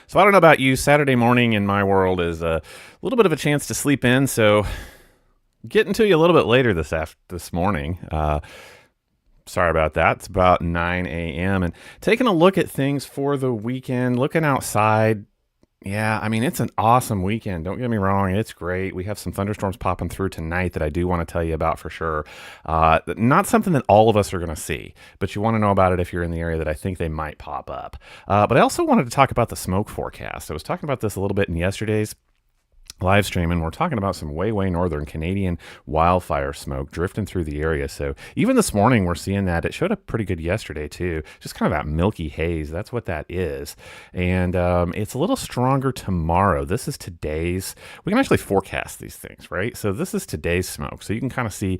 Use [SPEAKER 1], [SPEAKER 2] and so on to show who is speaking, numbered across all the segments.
[SPEAKER 1] So I don't know about you. Saturday morning in my world is a little bit of a chance to sleep in. So getting to you a little bit later this morning. Sorry about that. It's about 9 a.m. and taking a look at things for the weekend, looking outside. Yeah, I mean, it's an awesome weekend. Don't get me wrong. It's great. We have some thunderstorms popping through tonight that I do want to tell you about for sure. Not something that all of us are going to see, but you want to know about it if you're in the area that I think they might pop up. But I also wanted to talk about the smoke forecast. I was talking about this a little bit in yesterday's live stream, and we're talking about some way northern Canadian wildfire smoke drifting through the area. So even this morning we're seeing that. It showed up pretty good yesterday too, just kind of that milky haze. That's what that is. And it's a little stronger tomorrow. This is today's, we can actually forecast these things, right? So this is today's smoke, so you can kind of see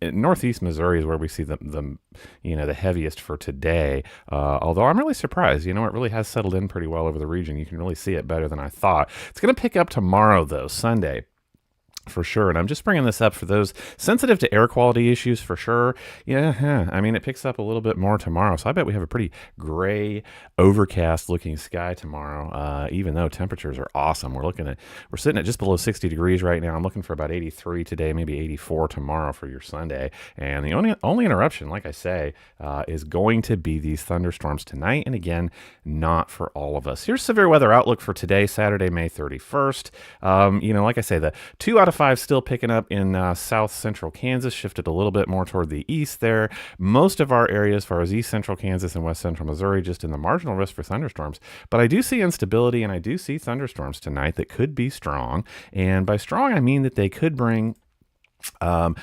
[SPEAKER 1] northeast Missouri is where we see the heaviest for today. Although I'm really surprised, it really has settled in pretty well over the region. You can really see it better than I thought. It's going to pick up tomorrow though, Sunday, for sure. And I'm just bringing this up for those sensitive to air quality issues for sure. Yeah, I mean, it picks up a little bit more tomorrow. So I bet we have a pretty gray, overcast looking sky tomorrow, even though temperatures are awesome. We're sitting at just below 60 degrees right now. I'm looking for about 83 today, maybe 84 tomorrow for your Sunday. And the only interruption, like I say, is going to be these thunderstorms tonight. And again, not for all of us. Here's severe weather outlook for today, Saturday, May 31st. Like I say, the 2 out of 5 still picking up in south central Kansas, shifted a little bit more toward the east there. Most of our area, as far as east central Kansas and west central Missouri, just in the marginal risk for thunderstorms. But I do see instability, and I do see thunderstorms tonight that could be strong. And by strong, I mean that they could bring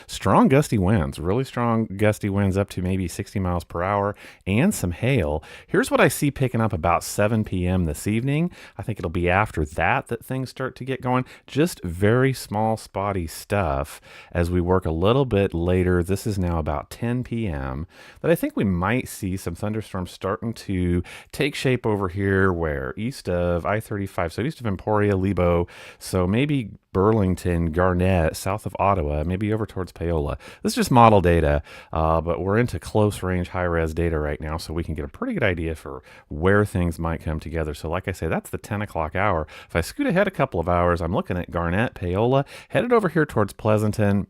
[SPEAKER 1] strong gusty winds, really strong gusty winds up to maybe 60 miles per hour, and some hail. Here's what I see picking up about 7 p.m. this evening. I think it'll be after that things start to get going. Just very small spotty stuff as we work a little bit later. This is now about 10 p.m. that I think we might see some thunderstorms starting to take shape over here where east of I-35, so east of Emporia, Lebo, so maybe Burlington, Garnett, south of Ottawa, maybe over towards Paola. This is just model data, but we're into close range, high res data right now, so we can get a pretty good idea for where things might come together. So like I say, that's the 10 o'clock hour. If I scoot ahead a couple of hours, I'm looking at Garnett, Paola, headed over here towards Pleasanton,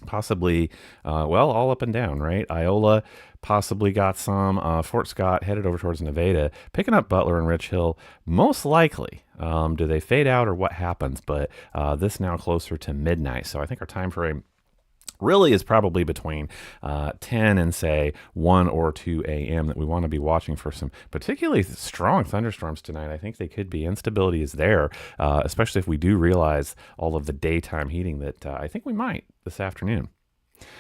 [SPEAKER 1] possibly, all up and down, right? Iola possibly got some. Fort Scott headed over towards Nevada, picking up Butler and Rich Hill, most likely. Do they fade out or what happens? But this now closer to midnight. So I think our time frame really is probably between 10 and say 1 or 2 a.m. that we want to be watching for some particularly strong thunderstorms tonight. I think they could be. Instability is there, especially if we do realize all of the daytime heating that I think we might this afternoon.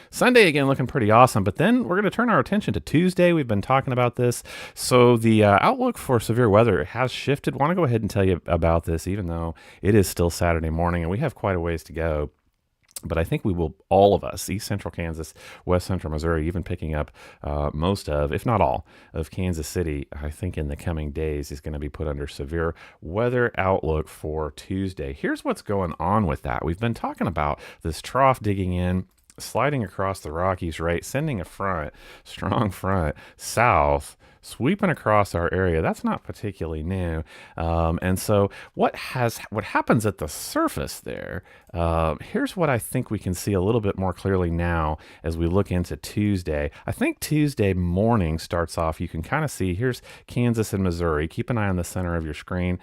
[SPEAKER 1] Sunday, again, looking pretty awesome, but then we're going to turn our attention to Tuesday. We've been talking about this. So the outlook for severe weather has shifted. Want to go ahead and tell you about this, even though it is still Saturday morning and we have quite a ways to go. But I think we will, all of us, east central Kansas, west central Missouri, even picking up most of, if not all, of Kansas City, I think in the coming days is going to be put under severe weather outlook for Tuesday. Here's what's going on with that. We've been talking about this trough digging in, sliding across the Rockies, right, sending a strong front south, sweeping across our area. That's not particularly new. And so what happens at the surface there, here's what I think we can see a little bit more clearly now as we look into Tuesday. I think Tuesday morning starts off, you can kind of see, here's Kansas and Missouri. Keep an eye on the center of your screen.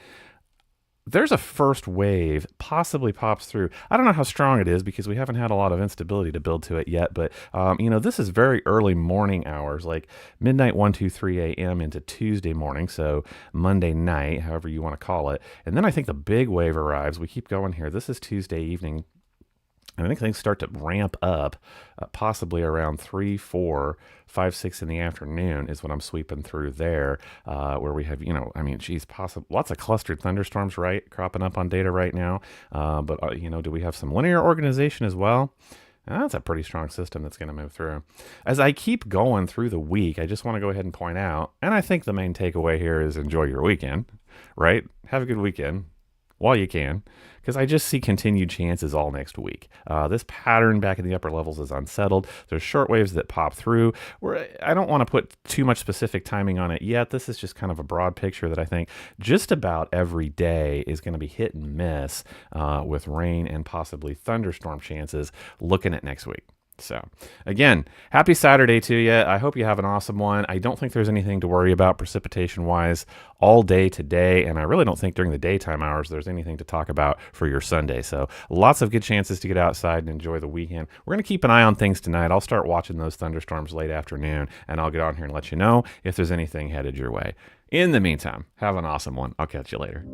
[SPEAKER 1] There's a first wave possibly pops through. I don't know how strong it is because we haven't had a lot of instability to build to it yet, but this is very early morning hours, like midnight, 1, 2, 3 a.m. into Tuesday morning, so Monday night, however you want to call it. And then I think the big wave arrives. We keep going here. This is Tuesday evening. And I think things start to ramp up possibly around 3, 4, 5, 6 in the afternoon is what I'm sweeping through there, where we have, lots of clustered thunderstorms, right, cropping up on data right now. But do we have some linear organization as well? That's a pretty strong system that's going to move through. As I keep going through the week, I just want to go ahead and point out, and I think the main takeaway here is enjoy your weekend, right? Have a good weekend. while you can, because I just see continued chances all next week. This pattern back in the upper levels is unsettled. There's short waves that pop through. Where I don't want to put too much specific timing on it yet. This is just kind of a broad picture that I think just about every day is going to be hit and miss with rain and possibly thunderstorm chances looking at next week. So, again, happy Saturday to you. I hope you have an awesome one. I don't think there's anything to worry about precipitation-wise all day today, and I really don't think during the daytime hours there's anything to talk about for your Sunday. So, lots of good chances to get outside and enjoy the weekend. We're going to keep an eye on things tonight. I'll start watching those thunderstorms late afternoon, and I'll get on here and let you know if there's anything headed your way. In the meantime, have an awesome one. I'll catch you later.